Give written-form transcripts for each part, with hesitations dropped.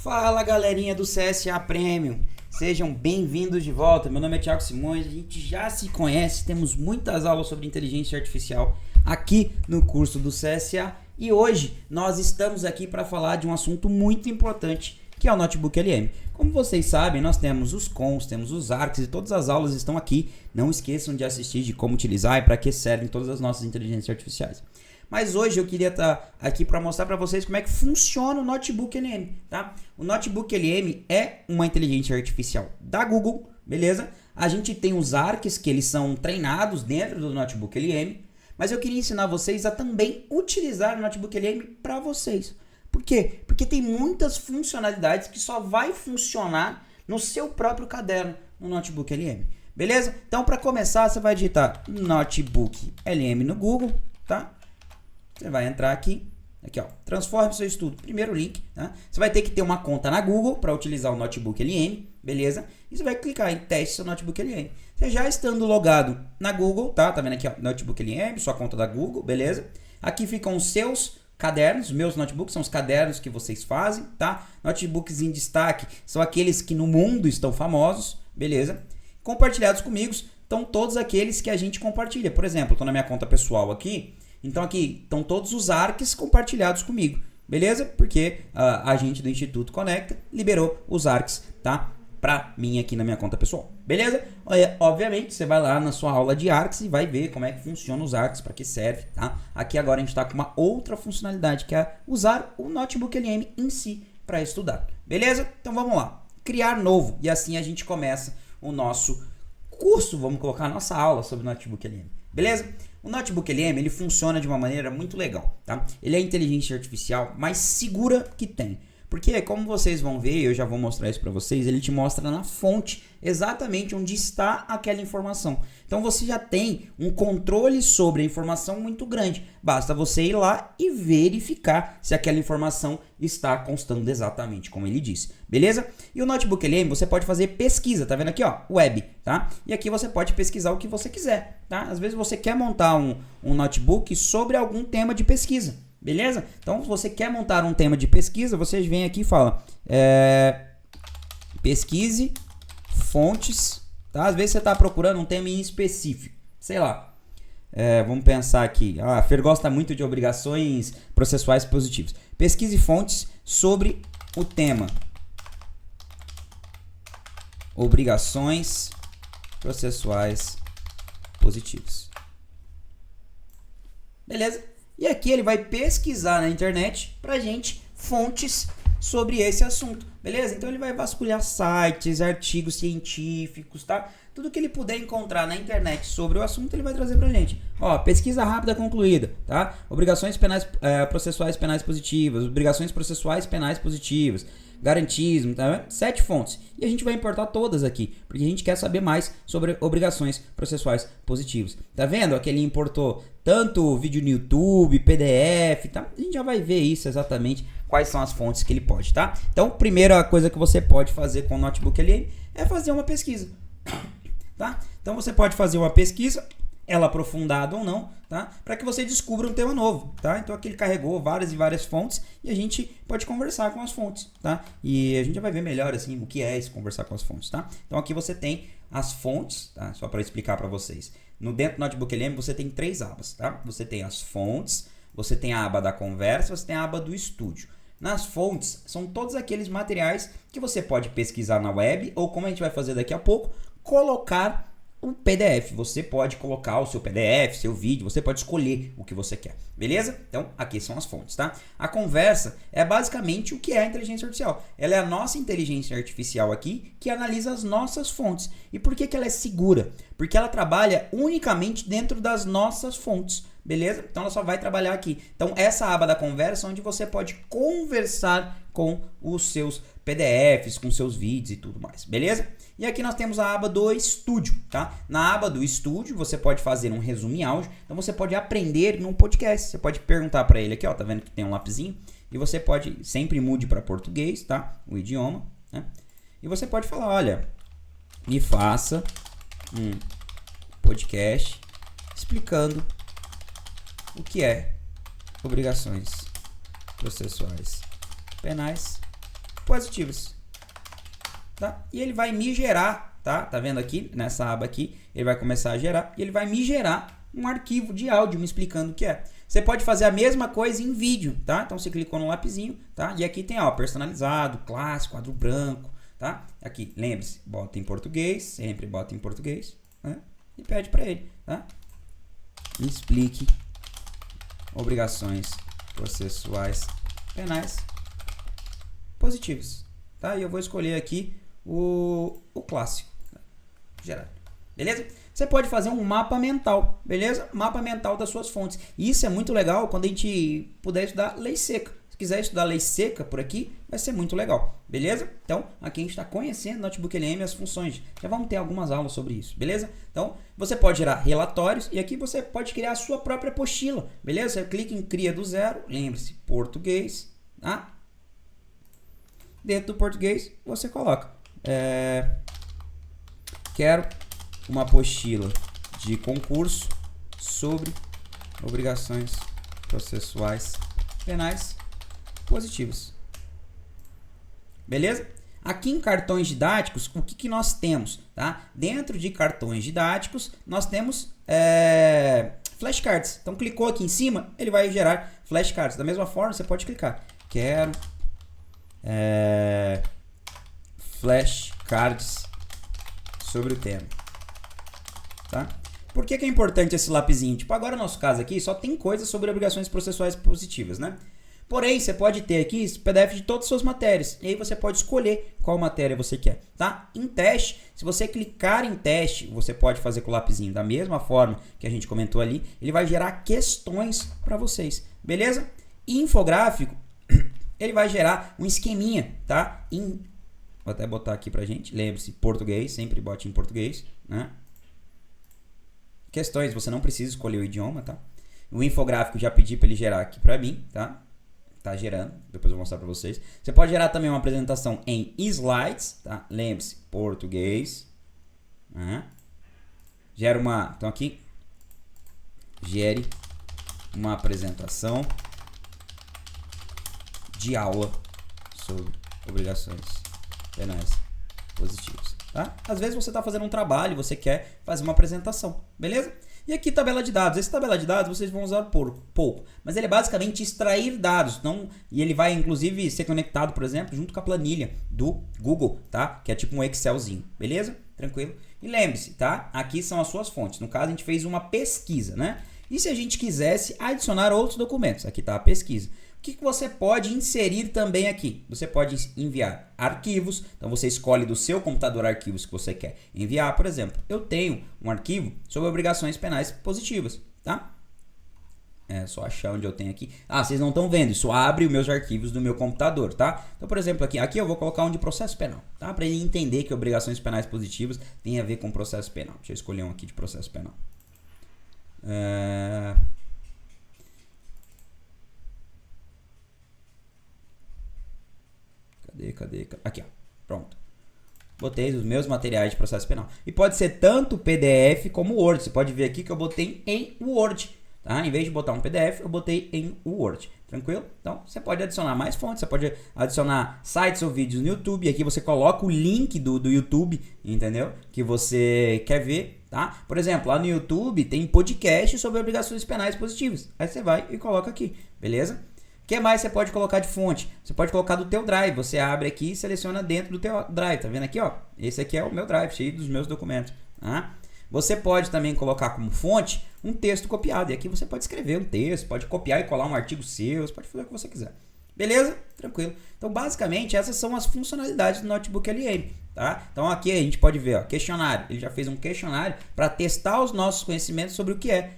Fala galerinha do CSA Premium, sejam bem-vindos de volta. Meu nome é Thiago Simões, a gente já se conhece, temos muitas aulas sobre inteligência artificial aqui no curso do CSA e hoje nós estamos aqui para falar de um assunto muito importante que é o Notebook LM. Como vocês sabem, nós temos os cons, temos os arcs e todas as aulas estão aqui. Não esqueçam de assistir, de como utilizar e para que servem todas as nossas inteligências artificiais. Mas hoje eu queria estar aqui para mostrar para vocês como é que funciona o Notebook LM, tá? O Notebook LM é uma inteligência artificial da Google, beleza? A gente tem os ARCs que eles são treinados dentro do Notebook LM, mas eu queria ensinar vocês a também utilizar o Notebook LM para vocês. Por quê? Porque tem muitas funcionalidades que só vai funcionar no seu próprio caderno, no Notebook LM, beleza? Então, para começar, você vai digitar Notebook LM no Google, tá? Você vai entrar aqui, ó, transforme seu estudo, primeiro link, tá? Você vai ter que ter uma conta na Google para utilizar o Notebook LM, beleza? E você vai clicar em teste seu Notebook LM. Você já estando logado na Google, tá vendo aqui, ó, Notebook LM, sua conta da Google, beleza? Aqui ficam os seus cadernos, meus notebooks são os cadernos que vocês fazem, tá? Notebooks em destaque são aqueles que no mundo estão famosos, beleza? Compartilhados comigo estão todos aqueles que a gente compartilha. Por exemplo, eu estou na minha conta pessoal aqui, então aqui estão todos os ARCs compartilhados comigo, beleza? Porque a gente do Instituto Conecta liberou os ARCs, tá? Pra mim aqui na minha conta pessoal, beleza? Obviamente você vai lá na sua aula de ARCs e vai ver como é que funciona os ARCs, para que serve, tá? Aqui agora a gente está com uma outra funcionalidade que é usar o Notebook LM em si para estudar, beleza? Então vamos lá, criar novo e assim a gente começa o nosso curso, vamos colocar a nossa aula sobre o Notebook LM, beleza? O Notebook LM ele funciona de uma maneira muito legal, tá? Ele é a inteligência artificial mais segura que tem. Porque, como vocês vão ver, eu já vou mostrar isso para vocês, ele te mostra na fonte exatamente onde está aquela informação. Então, você já tem um controle sobre a informação muito grande. Basta você ir lá e verificar se aquela informação está constando exatamente como ele disse. Beleza? E o Notebook LM, você pode fazer pesquisa, tá vendo aqui, ó, web, tá? E aqui você pode pesquisar o que você quiser, tá? Às vezes você quer montar um notebook sobre algum tema de pesquisa. Beleza? Então, se você quer montar um tema de pesquisa, vocês vêm aqui e falam pesquise fontes, tá? Às vezes você está procurando um tema em específico, sei lá, vamos pensar aqui, a Fer gosta muito de obrigações processuais positivas. Pesquise fontes sobre o tema obrigações processuais positivas. Beleza? E aqui ele vai pesquisar na internet pra gente fontes sobre esse assunto, beleza? Então ele vai vasculhar sites, artigos científicos, tá? Tudo que ele puder encontrar na internet sobre o assunto ele vai trazer pra gente. Ó, pesquisa rápida concluída, tá? Obrigações penais, processuais penais positivas, obrigações processuais penais positivas, garantismo, tá? 7 fontes. E a gente vai importar todas aqui, porque a gente quer saber mais sobre obrigações processuais positivas. Tá vendo? Aqui ele importou tanto vídeo no YouTube, PDF, tá? A gente já vai ver isso exatamente, quais são as fontes que ele pode, tá? Então, primeira coisa que você pode fazer com o Notebook LM é fazer uma pesquisa, tá? Então, você pode fazer uma pesquisa, ela aprofundada ou não, tá? Para que você descubra um tema novo, tá? Então aqui ele carregou várias e várias fontes e a gente pode conversar com as fontes, tá? E a gente já vai ver melhor assim o que é esse conversar com as fontes, tá? Então aqui você tem as fontes, tá? Só para explicar para vocês. Dentro do Notebook LM você tem 3 abas, tá? Você tem as fontes, você tem a aba da conversa, você tem a aba do estúdio. Nas fontes são todos aqueles materiais que você pode pesquisar na web ou, como a gente vai fazer daqui a pouco, colocar um PDF. Você pode colocar o seu PDF, seu vídeo, você pode escolher o que você quer, beleza? Então, aqui são as fontes, tá? A conversa é basicamente o que é a inteligência artificial. Ela é a nossa inteligência artificial aqui que analisa as nossas fontes. E por que ela é segura? Porque ela trabalha unicamente dentro das nossas fontes, beleza? Então, ela só vai trabalhar aqui. Então, essa aba da conversa é onde você pode conversar com os seus PDFs, com seus vídeos e tudo mais, beleza? E aqui nós temos a aba do estúdio, tá? Na aba do estúdio você pode fazer um resumo em áudio, então você pode aprender num podcast, você pode perguntar para ele aqui, ó, tá vendo que tem um lapisinho? E você pode, sempre mude para português, tá? O idioma, né? E você pode falar, olha, me faça um podcast explicando o que é obrigações processuais penais positivas. Tá? E ele vai me gerar, tá vendo aqui, nessa aba aqui, ele vai começar a gerar, e ele vai me gerar um arquivo de áudio me explicando o que é. Você pode fazer a mesma coisa em vídeo, tá? Então você clicou no lapisinho, tá? E aqui tem, ó, personalizado, clássico, quadro branco, tá? Aqui, lembre-se, bota em português, sempre bota em português, né? E pede para ele, tá? Explique obrigações processuais penais positivas, tá? E eu vou escolher aqui o clássico, geral, beleza? Você pode fazer um mapa mental, beleza? Mapa mental das suas fontes. E isso é muito legal quando a gente puder estudar lei seca. Se quiser estudar lei seca por aqui, vai ser muito legal, beleza? Então, aqui a gente está conhecendo o Notebook LM e as funções. Já vamos ter algumas aulas sobre isso, beleza? Então, você pode gerar relatórios e aqui você pode criar a sua própria apostila, beleza? Você clica em cria do zero, lembre-se, português, tá? Dentro do português, você coloca quero uma apostila de concurso sobre obrigações processuais penais positivas. Beleza? Aqui em cartões didáticos, o que nós temos? Tá? Dentro de cartões didáticos, nós temos flashcards. Então, clicou aqui em cima, ele vai gerar flashcards. Da mesma forma, você pode clicar. Quero flashcards sobre o tema. Tá? Por que é importante esse lapisinho? Tipo, agora no nosso caso aqui só tem coisas sobre obrigações processuais positivas, né? Porém, você pode ter aqui PDF de todas as suas matérias. E aí você pode escolher qual matéria você quer, tá? Em teste, se você clicar em teste, você pode fazer com o lapisinho da mesma forma que a gente comentou ali. Ele vai gerar questões para vocês, beleza? E infográfico, ele vai gerar um esqueminha, tá? Vou até botar aqui pra gente. Lembre-se, português, sempre bote em português, né? Questões, você não precisa escolher o idioma, tá? O infográfico já pedi para ele gerar aqui para mim, tá? Tá gerando, depois eu vou mostrar para vocês. Você pode gerar também uma apresentação em slides, tá? Lembre-se, português. Gera uma, então aqui, gere uma apresentação de aula sobre obrigações penais positivas. Tá? Às vezes você está fazendo um trabalho, você quer fazer uma apresentação, beleza? E aqui tabela de dados. Esse tabela de dados vocês vão usar pouco, mas ele é basicamente extrair dados, e ele vai inclusive ser conectado, por exemplo, junto com a planilha do Google, tá? Que é tipo um Excelzinho, beleza? Tranquilo? E lembre-se, tá? Aqui são as suas fontes. No caso a gente fez uma pesquisa, né? E se a gente quisesse adicionar outros documentos? Aqui está a pesquisa. O que você pode inserir também aqui? Você pode enviar arquivos, então você escolhe do seu computador arquivos que você quer enviar. Por exemplo, eu tenho um arquivo sobre obrigações penais positivas, tá? É só achar onde eu tenho aqui. Ah, vocês não estão vendo, isso abre os meus arquivos do meu computador, tá? Então, por exemplo, aqui eu vou colocar um de processo penal, tá? Para ele entender que obrigações penais positivas tem a ver com processo penal. Deixa eu escolher um aqui de processo penal. Cadê? Aqui, ó. Pronto. Botei os meus materiais de processo penal. E pode ser tanto PDF como Word. Você pode ver aqui que eu botei em Word. Tá? Em vez de botar um PDF, eu botei em Word. Tranquilo? Então, você pode adicionar mais fontes. Você pode adicionar sites ou vídeos no YouTube. Aqui você coloca o link do YouTube, entendeu? Que você quer ver, tá? Por exemplo, lá no YouTube tem podcast sobre obrigações penais positivas. Aí você vai e coloca aqui, beleza? O que mais você pode colocar de fonte? Você pode colocar do teu Drive. Você abre aqui e seleciona dentro do teu Drive. Tá vendo aqui, ó? Esse aqui é o meu Drive, cheio dos meus documentos. Tá? Você pode também colocar como fonte um texto copiado. E aqui você pode escrever um texto, pode copiar e colar um artigo seu, você pode fazer o que você quiser. Beleza? Tranquilo. Então, basicamente, essas são as funcionalidades do Notebook LM. Tá? Então, aqui a gente pode ver, ó, questionário. Ele já fez um questionário para testar os nossos conhecimentos sobre o que é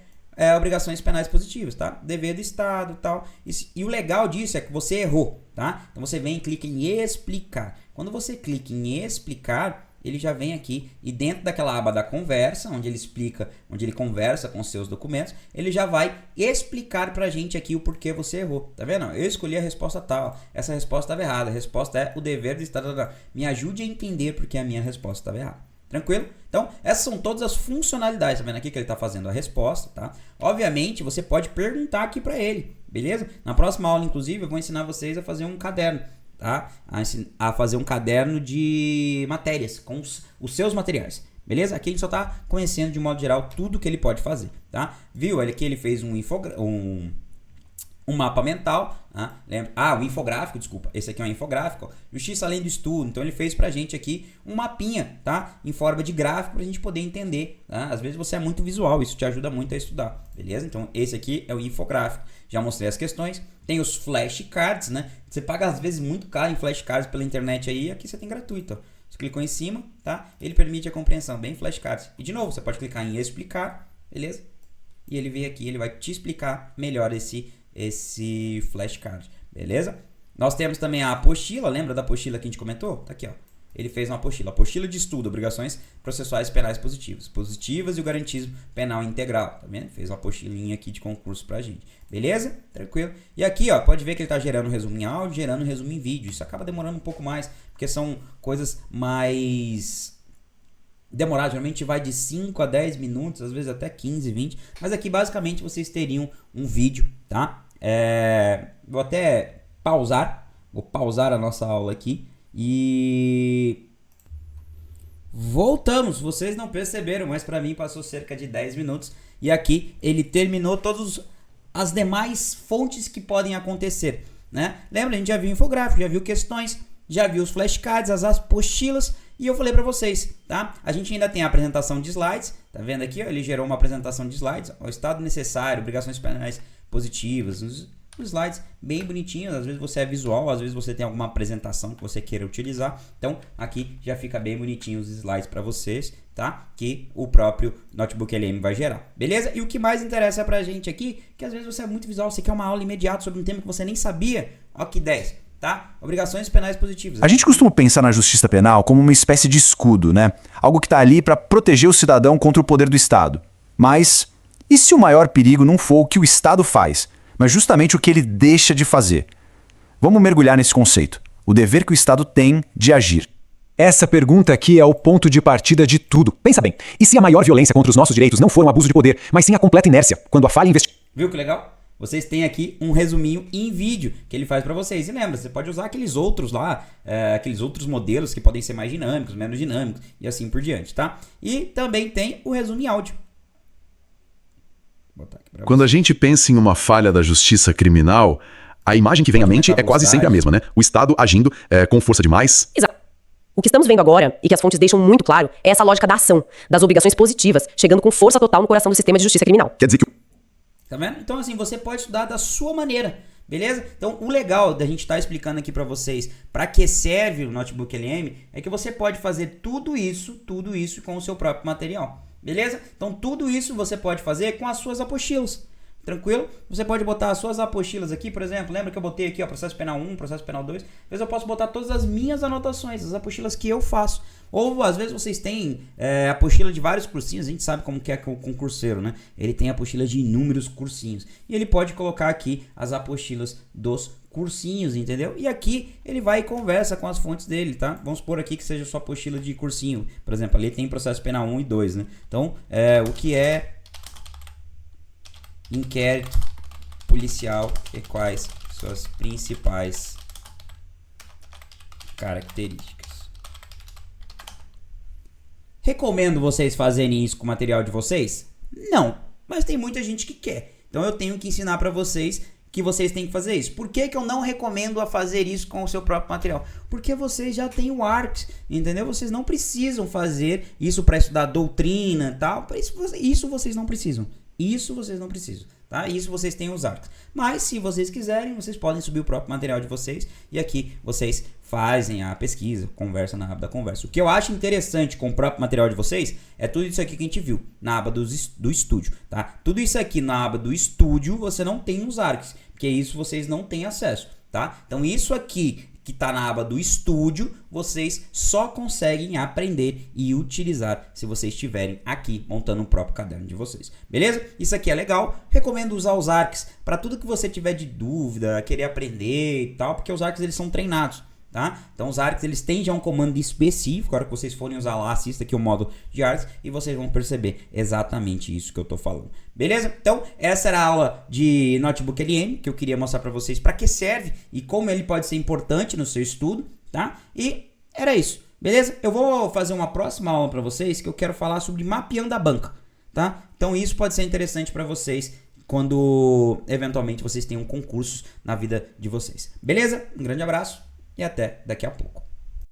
obrigações penais positivas, tá? Dever do Estado e tal. E o legal disso é que você errou, tá? Então você vem e clica em explicar. Quando você clica em explicar, ele já vem aqui e dentro daquela aba da conversa, onde ele conversa com os seus documentos, ele já vai explicar pra gente aqui o porquê você errou. Tá vendo? Eu escolhi a resposta tal, essa resposta estava errada, a resposta é o dever do Estado. Me ajude a entender porque a minha resposta estava errada. Tranquilo? Então, essas são todas as funcionalidades. Tá vendo aqui que ele está fazendo a resposta, tá? Obviamente, você pode perguntar aqui para ele, beleza? Na próxima aula, inclusive, eu vou ensinar vocês a fazer um caderno, tá? A fazer um caderno de matérias com os seus materiais. Beleza? Aqui ele só está conhecendo de modo geral tudo que ele pode fazer, tá? Viu? Aqui ele fez um mapa mental, lembra? Um infográfico, desculpa. Esse aqui é um infográfico, ó. Justiça além do estudo. Então ele fez pra gente aqui um mapinha, tá? Em forma de gráfico pra gente poder entender, tá? Às vezes você é muito visual, isso te ajuda muito a estudar, beleza? Então esse aqui é o infográfico. Já mostrei as questões. Tem os flashcards, né? Você paga às vezes muito caro em flashcards pela internet aí, aqui você tem gratuito, ó. Você clicou em cima, tá? Ele permite a compreensão, bem flashcards. E de novo, você pode clicar em explicar, beleza? E ele vem aqui, ele vai te explicar melhor esse flashcard, beleza? Nós temos também a apostila, lembra da apostila que a gente comentou? Tá aqui, ó. Ele fez uma apostila de estudo, obrigações processuais penais positivas e o garantismo penal integral, tá vendo? Fez uma apostilinha aqui de concurso pra gente, beleza? Tranquilo? E aqui, ó, pode ver que ele tá gerando um resumo em áudio, gerando um resumo em vídeo. Isso acaba demorando um pouco mais, porque são coisas mais demoradas. Geralmente vai de 5 a 10 minutos, às vezes até 15, 20. Mas aqui, basicamente, vocês teriam um vídeo, tá? Vou até pausar. Vou pausar a nossa aula aqui. E voltamos. Vocês não perceberam, mas para mim passou cerca de 10 minutos. E aqui ele terminou todas as demais fontes que podem acontecer, né? Lembra, a gente já viu infográfico, já viu questões, já viu os flashcards, as apostilas. E eu falei para vocês, tá? A gente ainda tem a apresentação de slides. Tá vendo aqui, ó? Ele gerou uma apresentação de slides. O estado necessário, obrigações penais positivas, os slides bem bonitinhos. Às vezes você é visual, às vezes você tem alguma apresentação que você queira utilizar. Então aqui já fica bem bonitinho os slides para vocês, tá? Que o próprio Notebook LM vai gerar, beleza? E o que mais interessa pra gente aqui, que às vezes você é muito visual, você quer uma aula imediata sobre um tema que você nem sabia. Ó que 10, tá? Obrigações penais positivas. A gente costuma pensar na justiça penal como uma espécie de escudo, né? Algo que está ali para proteger o cidadão contra o poder do Estado. Mas e se o maior perigo não for o que o Estado faz, mas justamente o que ele deixa de fazer? Vamos mergulhar nesse conceito, o dever que o Estado tem de agir. Essa pergunta aqui é o ponto de partida de tudo. Pensa bem, e se a maior violência contra os nossos direitos não for um abuso de poder, mas sim a completa inércia, quando a falha investigativa... Viu que legal? Vocês têm aqui um resuminho em vídeo que ele faz para vocês. E lembra, você pode usar aqueles outros lá, aqueles outros modelos que podem ser mais dinâmicos, menos dinâmicos e assim por diante, tá? E também tem o resumo em áudio. Vou botar aqui pra Quando a gente pensa em uma falha da justiça criminal, a imagem que vem à mente é quase sempre a mesma, né? O Estado agindo com força demais. Exato. O que estamos vendo agora, e que as fontes deixam muito claro, é essa lógica da ação, das obrigações positivas, chegando com força total no coração do sistema de justiça criminal. Quer dizer que Tá vendo? Então assim, você pode estudar da sua maneira, beleza? Então o legal da gente estar explicando aqui pra vocês para que serve o Notebook LM é que você pode fazer tudo isso com o seu próprio material, beleza? Então tudo isso você pode fazer com as suas apostilas. Tranquilo? Você pode botar as suas apostilas aqui, por exemplo, lembra que eu botei aqui, ó, processo penal 1, processo penal 2, às vezes eu posso botar todas as minhas anotações, as apostilas que eu faço, ou às vezes vocês têm apostila de vários cursinhos, a gente sabe como que é com o curseiro, né? Ele tem apostila de inúmeros cursinhos, e ele pode colocar aqui as apostilas dos cursinhos, entendeu? E aqui ele vai e conversa com as fontes dele, tá? Vamos supor aqui que seja sua apostila de cursinho, por exemplo, ali tem processo penal 1 e 2, né? Então, o que é inquérito policial e quais suas principais características. Recomendo vocês fazerem isso com o material de vocês? Não, mas tem muita gente que quer. Então eu tenho que ensinar para vocês que vocês têm que fazer isso. Por que eu não recomendo a fazer isso com o seu próprio material? Porque vocês já têm o ARCS, entendeu? Vocês não precisam fazer isso para estudar doutrina e tal. Isso vocês não precisam. Isso vocês não precisam, tá? Isso vocês têm os arcos. Mas se vocês quiserem, vocês podem subir o próprio material de vocês e aqui vocês fazem a pesquisa, conversa na aba da conversa. O que eu acho interessante com o próprio material de vocês é tudo isso aqui que a gente viu na aba do estúdio, tá? Tudo isso aqui na aba do estúdio você não tem nos arcos, porque isso vocês não têm acesso, tá? Então isso aqui que está na aba do estúdio, vocês só conseguem aprender e utilizar se vocês estiverem aqui montando o próprio caderno de vocês, beleza? Isso aqui é legal, recomendo usar os ARCs para tudo que você tiver de dúvida, querer aprender e tal, porque os ARCs eles são treinados, tá? Então os ARCs, eles têm já um comando específico, a hora que vocês forem usar lá, assista aqui o modo de ARCs e vocês vão perceber exatamente isso que eu tô falando. Beleza? Então, essa era a aula de Notebook LM, que eu queria mostrar para vocês para que serve e como ele pode ser importante no seu estudo, tá? E era isso. Beleza? Eu vou fazer uma próxima aula para vocês que eu quero falar sobre mapeando a banca, tá? Então isso pode ser interessante para vocês quando eventualmente vocês tenham concursos na vida de vocês. Beleza? Um grande abraço e até daqui a pouco.